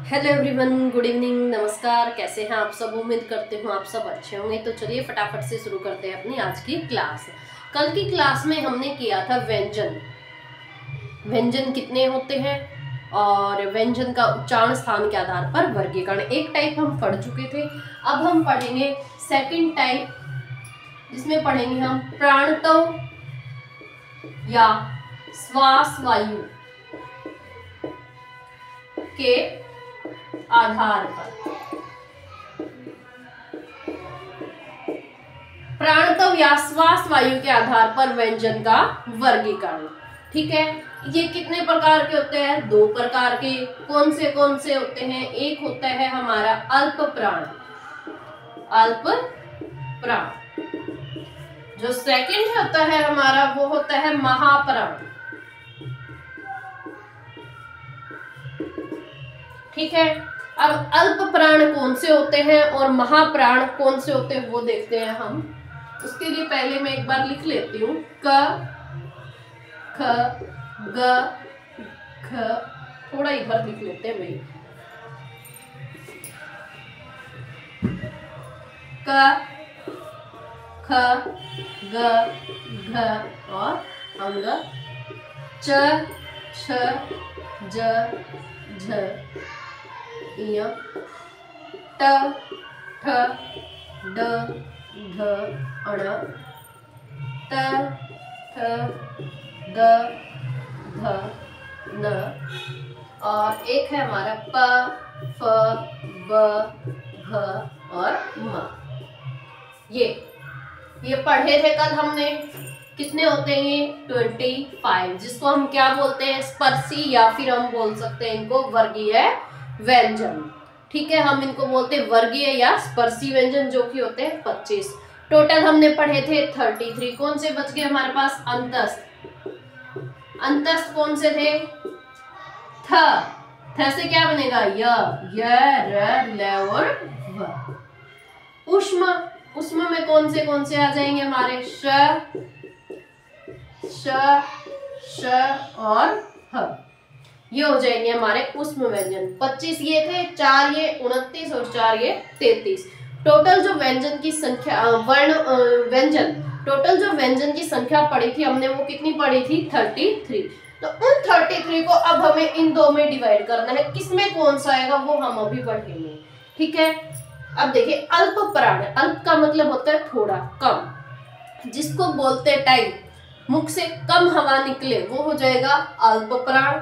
Hello everyone, good evening, नमस्कार। कैसे हैं आप सब? उम्मीद करते हूँ आप सब अच्छे होंगे। तो चलिए फटाफट से शुरू करते हैं अपनी आज की क्लास। कल की क्लास में हमने किया था व्यंजन। व्यंजन कितने होते हैं और व्यंजन का उच्चारण स्थान के आधार पर वर्गीकरण, एक टाइप हम पढ़ चुके थे। अब हम पढ़ेंगे सेकंड टाइप, जिसमें पढ़ेंगे हम प्राणतव या श्वास वायु के आधार पर। प्राणतव या श्वास वायु के आधार पर व्यंजन का वर्गीकरण। ठीक है, ये कितने प्रकार के होते हैं? दो प्रकार के। कौन से होते हैं? एक होता है हमारा अल्प प्राण, अल्प प्राण। जो सेकंड होता है हमारा वो होता है महाप्राण। ठीक है, अब अल्प प्राण कौन से होते हैं और महाप्राण कौन से होते हैं वो देखते हैं हम। उसके लिए पहले मैं एक बार लिख लेती हूँ। क, ख, ग, घ। थोड़ा इधर लिख लेते हैं भाई। क, ख, ग, घ और अंग च, छ, ज, झ, य, ट, ठ, ड, ढ, अण, त, थ, द, ध, न और एक है हमारा प, फ, ब, भ और म। ये पढ़े थे कल हमने। कितने होते हैं ये? 25, जिसको हम क्या बोलते हैं? स्पर्शी, या फिर हम बोल सकते हैं इनको वर्गीय व्यंजन। ठीक है, हम इनको बोलते हैं वर्गीय या स्पर्शी व्यंजन, जो कि होते हैं 25। टोटल हमने पढ़े थे 33। कौन से बच गए हमारे पास? अंतस्थ। अंतस्थ कौन से थे? थ से क्या बनेगा? य, र, ल और व। उष्म, उष्म में कौन से आ जाएंगे हमारे? श, श और ह। ये हो जाएंगे हमारे उष्म व्यंजन। 25 ये थे, 4 ये, 29 और 4 ये 33। टोटल जो व्यंजन की संख्या व्यंजन टोटल जो व्यंजन की संख्या पढ़ी थी हमने, वो कितनी पढ़ी थी? 33। तो उन 33 को अब हमें इन दो में डिवाइड करना है। किसमें कौन सा आएगा वो हम अभी पढ़ेंगे। ठीक है, अब देखिए अल्प प्राण। अल्प का मतलब होता है थोड़ा, कम। जिसको बोलते टाइम मुख से कम हवा निकले वो हो जाएगा अल्प प्राण।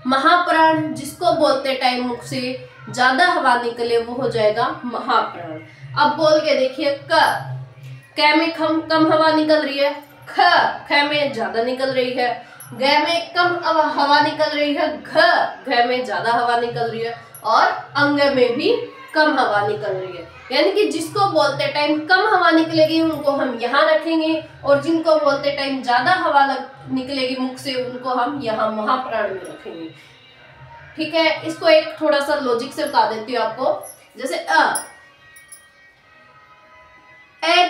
महाप्राण, जिसको बोलते टाइम मुख से ज्यादा हवा निकले वो हो जाएगा महाप्राण। अब बोल के देखिए, क में कम हवा निकल रही है, ख में ज्यादा निकल रही है, ग में कम हवा निकल रही है, घ में ज्यादा हवा निकल रही है और अंग में भी कम हवा निकल रही है। यानी कि जिसको बोलते टाइम कम हवा निकलेगी उनको हम यहाँ रखेंगे, और जिनको बोलते टाइम ज्यादा हवा निकलेगी मुख से उनको हम यहाँ महाप्राण में रखेंगे। ठीक है, इसको एक थोड़ा सा लॉजिक से बता देती हूँ आपको। जैसे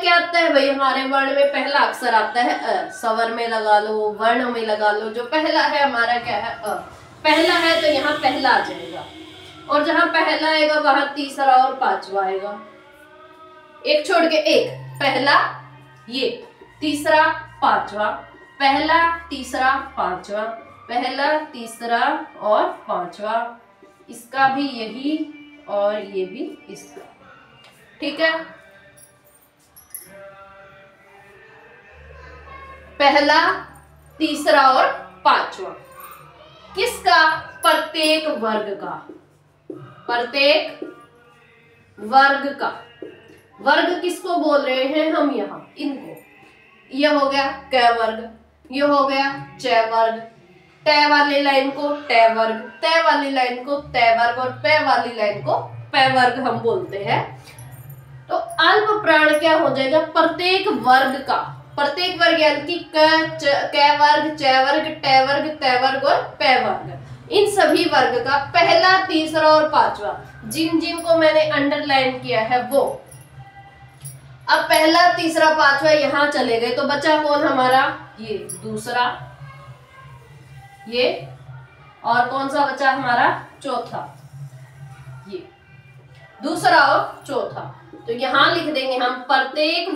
क्या आता है भाई? हमारे वर्ण में पहला अक्षर आता है अ। स्वर में लगा लो, वर्ण में लगा लो, जो पहला है हमारा क्या है? अ। पहला है तो यहाँ पहला आ जाएगा, और जहां पहला आएगा वहां तीसरा और पांचवा आएगा। एक छोड़ के एक, पहला ये, तीसरा पांचवा, पहला तीसरा पांचवा, पहला तीसरा और पांचवा। इसका भी यही और ये भी इसका। ठीक है, पहला तीसरा और पांचवा किसका? प्रत्येक वर्ग का। प्रत्येक वर्ग का। वर्ग किसको बोल रहे हैं हम? यहाँ इनको। यह हो गया क वर्ग, यह हो गया च वर्ग, ट वाली लाइन को ट वर्ग, त वाली लाइन को त वर्ग और प वाली लाइन को प वर्ग हम बोलते हैं। तो अल्प प्राण क्या हो जाएगा? प्रत्येक वर्ग का। प्रत्येक वर्ग यानी कि क वर्ग, च वर्ग, ट वर्ग, त वर्ग और प वर्ग। इन सभी वर्ग का पहला, तीसरा और पांचवा, जिनको मैंने अंडरलाइन किया है वो। अब पहला, तीसरा, पांचवा यहाँ चले गए, तो बचा कौन हमारा? ये दूसरा, ये और कौन सा बचा हमारा? चौथा। ये दूसरा और चौथा। तो यहां लिख देंगे हम प्रत्येक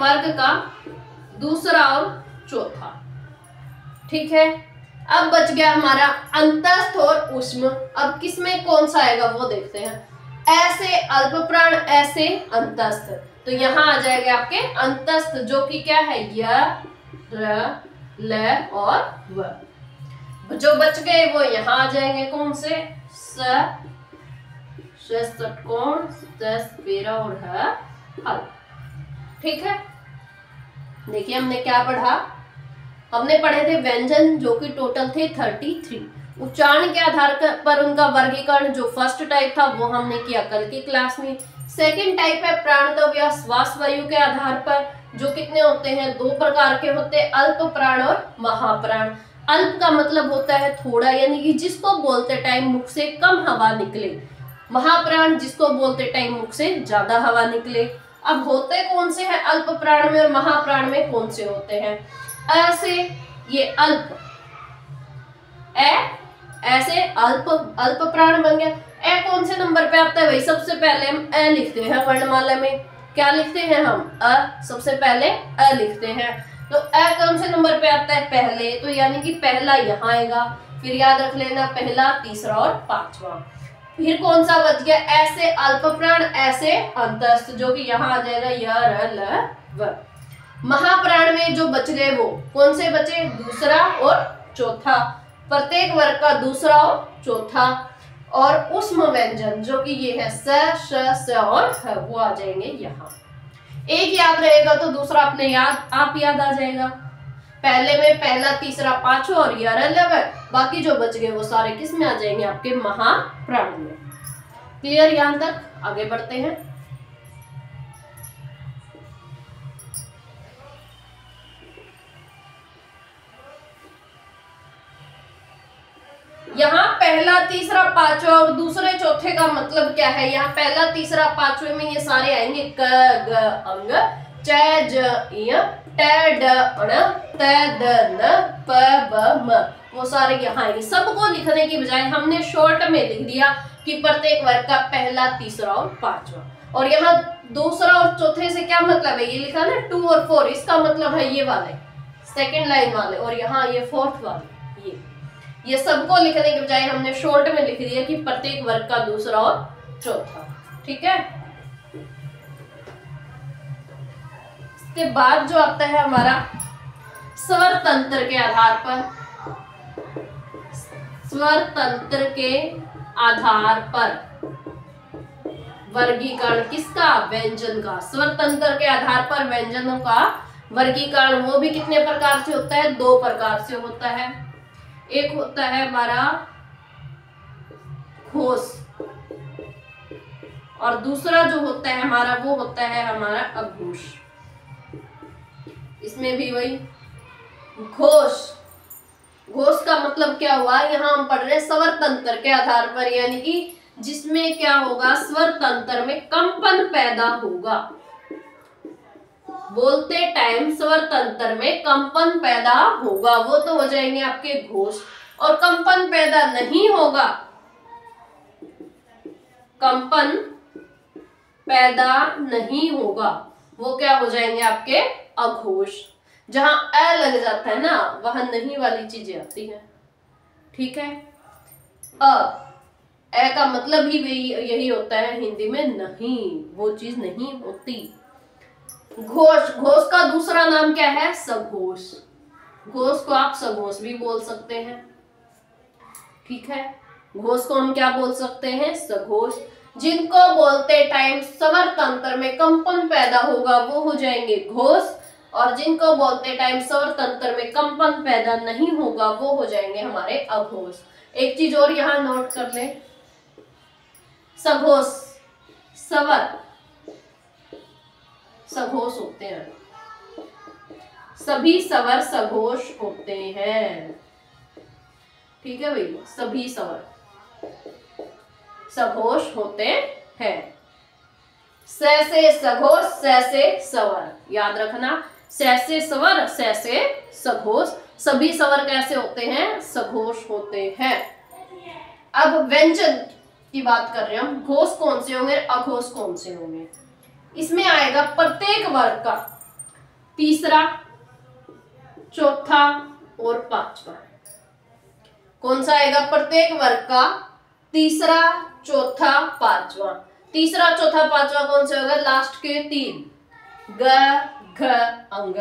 वर्ग का दूसरा और चौथा। ठीक है, अब बच गया हमारा अंतस्थ और उष्म। अब किसमें कौन सा आएगा वो देखते हैं। ऐसे अल्प प्राण, ऐसे अंतस्थ। तो यहां आ जाएगा आपके अंतस्थ, जो कि क्या है य, र, ल और व। जो बच गए वो यहां आ जाएंगे कौन से, स, षटकोण, पेरा और हल। ठीक है, देखिए हमने क्या पढ़ा। हमने पढ़े थे व्यंजन जो कि टोटल थे 33। उच्चारण के आधार पर उनका वर्गीकरण जो फर्स्ट टाइप था वो हमने किया कल की क्लास में। सेकंड टाइप है प्राणत्व या श्वास वायु के आधार पर, जो कितने होते हैं, 2 प्रकार के होते हैं, अल्प प्राण और महाप्राण। अल्प का मतलब होता है थोड़ा, यानी कि जिसको बोलते टाइम मुख से कम हवा निकले। महाप्राण जिसको बोलते टाइम मुख से ज्यादा हवा निकले। अब होते कौन से हैं अल्प प्राण में और महाप्राण में कौन से होते हैं। ऐसे ये अल्प, ऐसे अल्प प्राण बन गया। ए कौन से नंबर पे आता है भाई, सबसे पहले हम अ लिखते हैं वर्णमाला में। क्या लिखते हैं हम, अ, सबसे पहले अ लिखते हैं। तो अ कौन से नंबर पे आता है, पहले। तो यानी कि पहला यहाँ आएगा, फिर याद रख लेना पहला, तीसरा और पांचवा। फिर कौन सा बच गया, ऐसे अल्प प्राण, ऐसे अंतस्थ, जो कि यहाँ आ जाएगा य, र, ल, व। महाप्राण में जो बच गए वो कौन से बचे, दूसरा और चौथा। प्रत्येक वर्ग का दूसरा और चौथा। और उष्म व्यंजन जो कि ये है स, श, स और ह, वो आ जाएंगे यहाँ। एक याद रहेगा तो दूसरा अपने आप याद आ जाएगा। पहले में पहला, तीसरा, पांचवा और य, र, ल, व। बाकी जो बच गए वो सारे किस में आ जाएंगे, आपके महाप्राण में। क्लियर यहां तक, आगे बढ़ते हैं। यहाँ पहला, तीसरा, पांचवा और दूसरे चौथे का मतलब क्या है। यहाँ पहला, तीसरा, पांचवे में ये सारे आएंगे क, ग, अंग, च, ज, य, ट, ड, अण, त, द, न, प, ब, म। वो सारे यहाँ आएंगे। सबको लिखने की बजाय हमने शॉर्ट में लिख दिया कि प्रत्येक वर्ग का पहला, तीसरा और पांचवा। और यहाँ दूसरा और चौथे से क्या मतलब है, ये लिखा ना 2 और 4, इसका मतलब है ये वाले सेकेंड लाइन वाले, और यहाँ ये फोर्थ वाले। ये सबको लिखने के बजाय हमने शॉर्ट में लिख दिया कि प्रत्येक वर्ग का दूसरा और चौथा। ठीक है, इसके बाद जो आता है हमारा स्वर तंत्र के आधार पर, स्वर तंत्र के आधार पर वर्गीकरण किसका, व्यंजन का। स्वर तंत्र के आधार पर व्यंजनों का वर्गीकरण वो भी कितने प्रकार से होता है, 2 प्रकार से होता है। एक होता है हमारा घोष, और दूसरा जो होता है हमारा वो होता है हमारा अघोष। इसमें भी वही घोष। घोष का मतलब क्या हुआ, यहाँ हम पढ़ रहे स्वर तंत्र के आधार पर, यानी कि जिसमें क्या होगा, स्वर तंत्र में कंपन पैदा होगा। बोलते टाइम स्वर तंत्र में कंपन पैदा होगा, वो तो हो जाएंगे आपके घोष। और कंपन पैदा नहीं होगा, कंपन पैदा नहीं होगा, वो क्या हो जाएंगे आपके अघोष। जहां अ लग जाता है ना, वहां नहीं वाली चीजें आती है। ठीक है, ए का मतलब ही यही होता है हिंदी में, नहीं, वो चीज नहीं होती। घोष, घोष का दूसरा नाम क्या है, सघोष। घोष को आप सघोष भी बोल सकते हैं। ठीक है, घोष को हम क्या बोल सकते हैं, सघोष। जिनको बोलते टाइम स्वर तंत्र में कंपन पैदा होगा वो हो जाएंगे घोष, और जिनको बोलते टाइम स्वर तंत्र में कंपन पैदा नहीं होगा वो हो जाएंगे हमारे अघोष। एक चीज और यहां नोट कर ले, सघोष स्वर सघोष होते हैं, सभी स्वर सघोष होते हैं। ठीक है भाई, सभी स्वर सघोष होते हैं। स से सघोष, स से स्वर, याद रखना, स से स्वर, स से सघोष। सभी स्वर कैसे होते हैं? सघोष होते हैं। अब व्यंजन की बात कर रहे हैं हम, घोष कौन से होंगे, अघोष कौन से होंगे? इसमें आएगा प्रत्येक वर्ग का तीसरा, चौथा और पांचवा। कौन सा आएगा? प्रत्येक वर्ग का तीसरा, चौथा, पांचवा। तीसरा, चौथा, पांचवा कौन से होगा? लास्ट के तीन, ग, घ, अंग,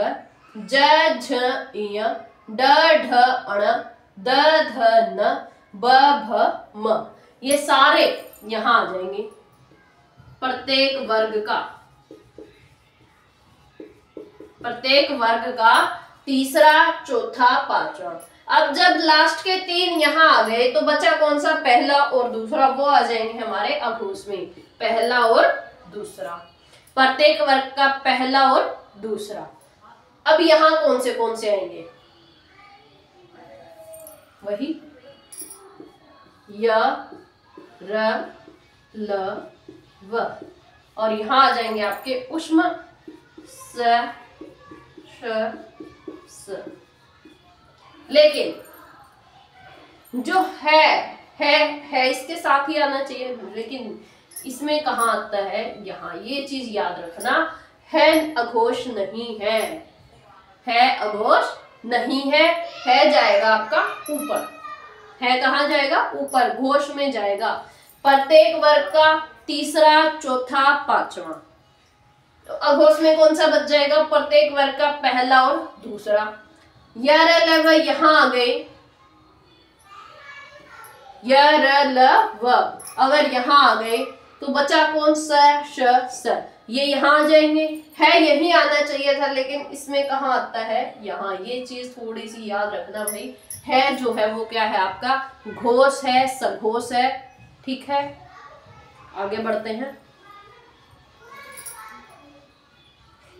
ज, झ, इय, ड, ढ, अण, द, ध, न, ब, भ, म। ये सारे यहां आ जाएंगे प्रत्येक वर्ग का तीसरा, चौथा, पांचवा। अब जब लास्ट के तीन यहां आ गए तो बचा कौन सा? पहला और दूसरा, वो आ जाएंगे हमारे अघोष में। पहला और दूसरा, प्रत्येक वर्ग का पहला और दूसरा। अब यहां कौन से आएंगे? वही य, र, ल, व। और यहां आ जाएंगे आपके ऊष्म स, श, स। लेकिन जो है इसके साथ ही आना चाहिए, लेकिन इसमें कहाँ आता है? यहाँ। ये चीज याद रखना, है अघोष नहीं है, है अघोष नहीं है जाएगा आपका ऊपर। है कहाँ जाएगा? ऊपर, घोष में जाएगा। प्रत्येक वर्ग का तीसरा, चौथा, पांचवा। तो अघोष में कौन सा बच जाएगा? प्रत्येक वर्ग का पहला और दूसरा। य, र, ल, व यहां आ गए, य, र, ल, व। अगर यहां आ गए तो बचा कौन सा? श, स। ये यहां आ जाएंगे। है यही आना चाहिए था, लेकिन इसमें कहाँ आता है? यहाँ। ये चीज थोड़ी सी याद रखना भाई। है जो है वो क्या है आपका? घोष है, सघोष है। ठीक है, आगे बढ़ते हैं।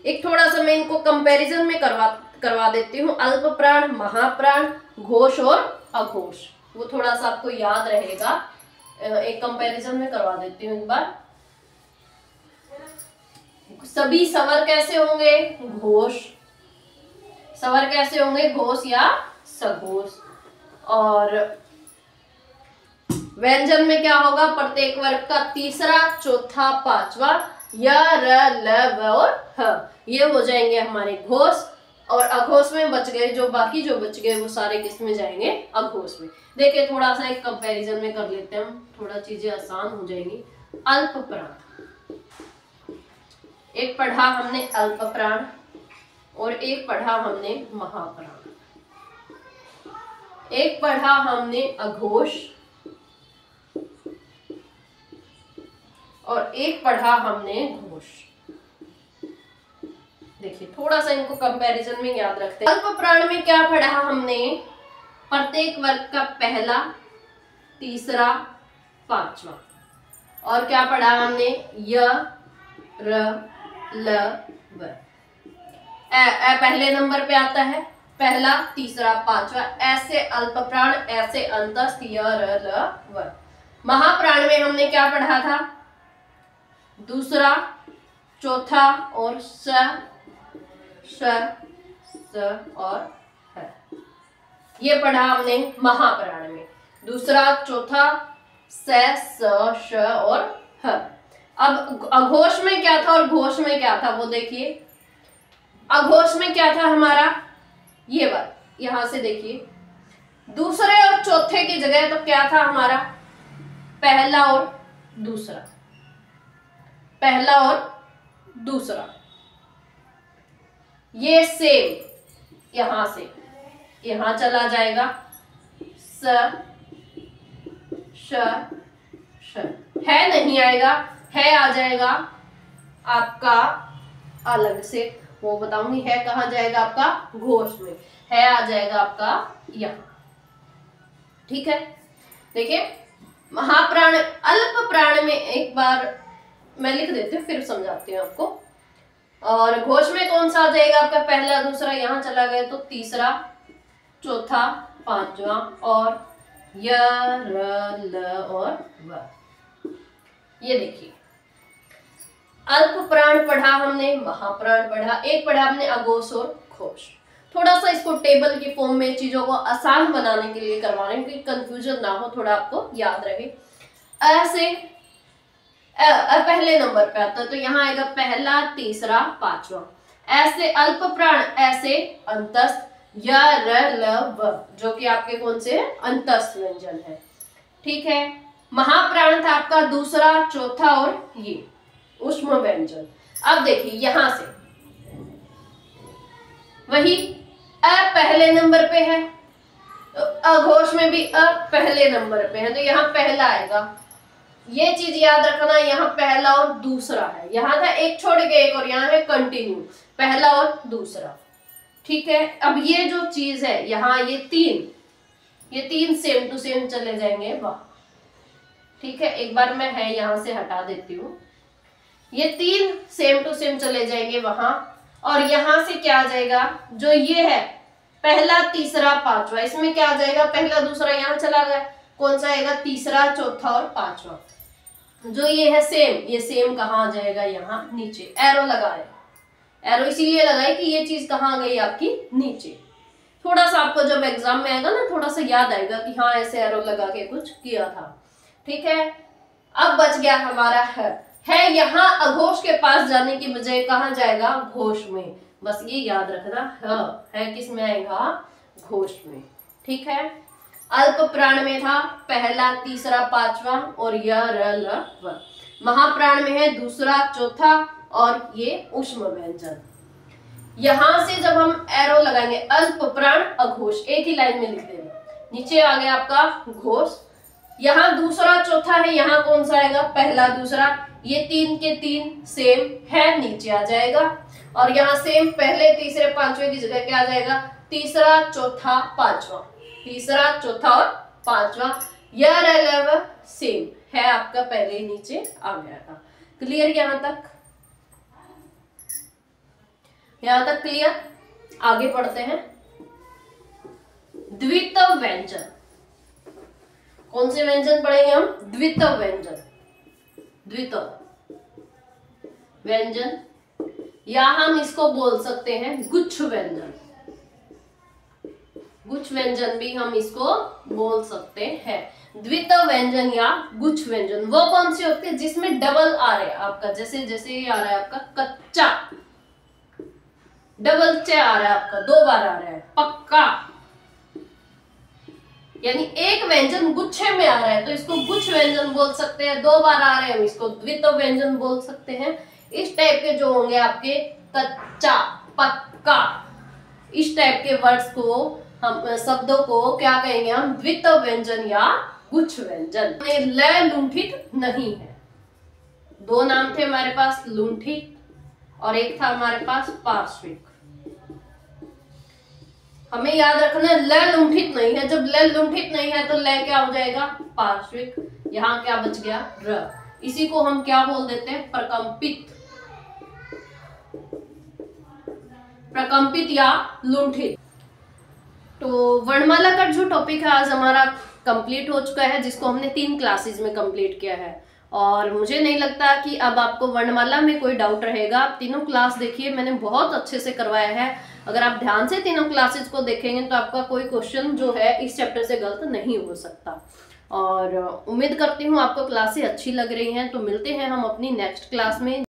एक थोड़ा सा मैं इनको कंपैरिजन में करवा देती हूँ। अल्प प्राण, महाप्राण, घोष और अघोष, वो थोड़ा सा आपको याद रहेगा। एक कंपैरिजन में करवा देती हूँ एक बार। सभी स्वर कैसे होंगे? घोष। स्वर कैसे होंगे? घोष या सघोष। और व्यंजन में क्या होगा? प्रत्येक वर्ग का तीसरा, चौथा, पांचवा, य, र, ल, व और ह। ये हो जाएंगे हमारे घोष। और अघोष में बच गए जो बच गए वो सारे किस में जाएंगे? अघोष में। देखिए थोड़ा सा एक कंपैरिजन में कर लेते हैं हम, थोड़ा चीजें आसान हो जाएंगी। अल्प प्राण, एक पढ़ा हमने अल्प प्राण और एक पढ़ा हमने महाप्राण। एक पढ़ा हमने अघोष और एक पढ़ा हमने घोष। देखिए थोड़ा सा इनको कंपैरिजन में याद रखते हैं। अल्प प्राण में क्या पढ़ा हमने? प्रत्येक वर्ग का पहला, तीसरा, पांचवा। और क्या पढ़ा हमने? य, र, ल, व। पहले नंबर पे आता है, पहला, तीसरा, पांचवा। ऐसे अल्प प्राण, ऐसे अंतस्थ य, र, ल, व। महाप्राण में हमने क्या पढ़ा था? दूसरा, चौथा और स, श, स और ह। ये पढ़ा हमने महाप्राण में। दूसरा, चौथा, स, श और ह। अब अघोष में क्या था और घोष में क्या था वो देखिए। अघोष में क्या था हमारा? ये बात यहां से देखिए, दूसरे और चौथे की जगह तो क्या था हमारा? पहला और दूसरा। पहला और दूसरा। ये सेम यहां से यहां चला जाएगा। स, श, श। है नहीं आएगा, है आ जाएगा आपका अलग से, वो बताऊंगी। है कहाँ जाएगा आपका? घोष में। है आ जाएगा आपका यहां। ठीक है, देखिए महाप्राण, अल्प प्राण में एक बार मैं लिख देती हूँ फिर समझाती हूँ आपको। और घोष में कौन सा आ जाएगा आपका? पहला, दूसरा, यहां चला गया तो तीसरा, चौथा, पांचवा और य, र, ल और व। ये देखिए अल्प प्राण पढ़ा हमने, महाप्राण पढ़ा, एक पढ़ा हमने अघोष और घोष। थोड़ा सा इसको टेबल की फॉर्म में चीजों को आसान बनाने के लिए करवा रहे हैं कि कंफ्यूजन ना हो, थोड़ा आपको याद रहे। ऐसे पहले नंबर पे आता है तो यहाँ आएगा पहला, तीसरा, पांचवा। ऐसे अल्प प्राण, ऐसे अंतस्थ, य, र, ल, व, जो कि आपके कौन से अंतस्थ व्यंजन है। ठीक है। महाप्राण था आपका दूसरा, चौथा और ये ऊष्म व्यंजन। अब देखिए यहां से वही अ पहले नंबर पे है, अघोष में भी अ पहले नंबर पे है, तो यहाँ पहला आएगा। ये चीज याद रखना, यहाँ पहला और दूसरा है, यहाँ था एक छोड़ के एक और यहाँ है कंटिन्यू, पहला और दूसरा। ठीक है। अब ये जो चीज है यहाँ ये तीन सेम टू सेम चले जाएंगे वाह। ठीक है, एक बार मैं है यहाँ से हटा देती हूँ। ये तीन सेम टू सेम चले जाएंगे वहां, और यहां से क्या आ जाएगा, जो ये है पहला, तीसरा, पांचवा, इसमें क्या आ जाएगा, पहला दूसरा यहाँ चला गया, कौन सा आएगा, तीसरा, चौथा और पांचवा। जो ये है सेम, ये सेम कहाँ आ जाएगा, यहाँ नीचे। एरो लगाए, एरो इसीलिए लगाए कि ये चीज कहाँ गई आपकी, नीचे। थोड़ा सा आपको जब एग्जाम में आएगा ना, थोड़ा सा याद आएगा कि हाँ ऐसे एरो लगा के कुछ किया था। ठीक है। अब बच गया हमारा है यहाँ अघोष के पास जाने की बजाय कहाँ जाएगा, घोष में। बस ये याद रखना, है किस में आएगा, घोष में। ठीक है। अल्प प्राण में था पहला, तीसरा, पांचवा और य, र, ल, व। महाप्राण में है दूसरा, चौथा और ये ऊष्म व्यंजन। यहां से जब हम एरो लगाएंगे, अल्प प्राण अघोष, एक ही लाइन में लिख देना। नीचे आ गया आपका घोष, यहाँ दूसरा, चौथा है, यहाँ कौन सा आएगा, पहला, दूसरा, ये तीन के तीन सेम है, नीचे आ जाएगा। और यहाँ सेम पहले, तीसरे, पांचवे की जगह क्या आ जाएगा, तीसरा, चौथा, पांचवा, तीसरा, चौथा और पांचवा। यह रह सेम है आपका, पहले ही नीचे आ गया था। क्लियर यहां तक, यहां तक क्लियर। आगे पढ़ते हैं। द्वित्व व्यंजन, कौन से व्यंजन पढ़ेंगे हम, द्वित्व व्यंजन। द्वित्व व्यंजन या हम इसको बोल सकते हैं गुच्छ व्यंजन। गुच्छ व्यंजन भी हम इसको बोल सकते हैं। द्वित्व व्यंजन या गुच्छ व्यंजन वो कौन से होते हैं जिसमें डबल आ रहा है आपका, जैसे जैसे ये आ रहा है आपका कच्चा, डबल च आ रहा है आपका, दो बार आ रहा है, पक्का, यानी एक व्यंजन गुच्छे में आ रहा है तो इसको गुच्छ व्यंजन बोल सकते हैं। दो बार आ रहे हैं हम इसको द्वित्व व्यंजन बोल सकते हैं। इस टाइप के जो होंगे आपके कच्चा, पक्का, इस टाइप के वर्ड्स को हम, शब्दों को क्या कहेंगे हम, द्वित्व व्यंजन या गुच्छ व्यंजन। लय लुंठित नहीं है। दो नाम थे हमारे पास, लुंठित और एक था हमारे पास पार्श्विक। हमें याद रखना है लय लुंठित नहीं है। जब लय लुंठित नहीं है तो लय क्या हो जाएगा, पार्श्विक। यहाँ क्या बच गया, र। इसी को हम क्या बोल देते हैं, प्रकंपित, प्रकंपित या लुंठित। तो वर्णमाला का जो टॉपिक है आज हमारा कंप्लीट हो चुका है, जिसको हमने 3 क्लासेस में कंप्लीट किया है। और मुझे नहीं लगता कि अब आपको वर्णमाला में कोई डाउट रहेगा। आप तीनों क्लास देखिए, मैंने बहुत अच्छे से करवाया है। अगर आप ध्यान से तीनों क्लासेस को देखेंगे तो आपका कोई क्वेश्चन जो है इस चैप्टर से गलत नहीं हो सकता। और उम्मीद करती हूँ आपको क्लासेस अच्छी लग रही हैं। तो मिलते हैं हम अपनी नेक्स्ट क्लास में।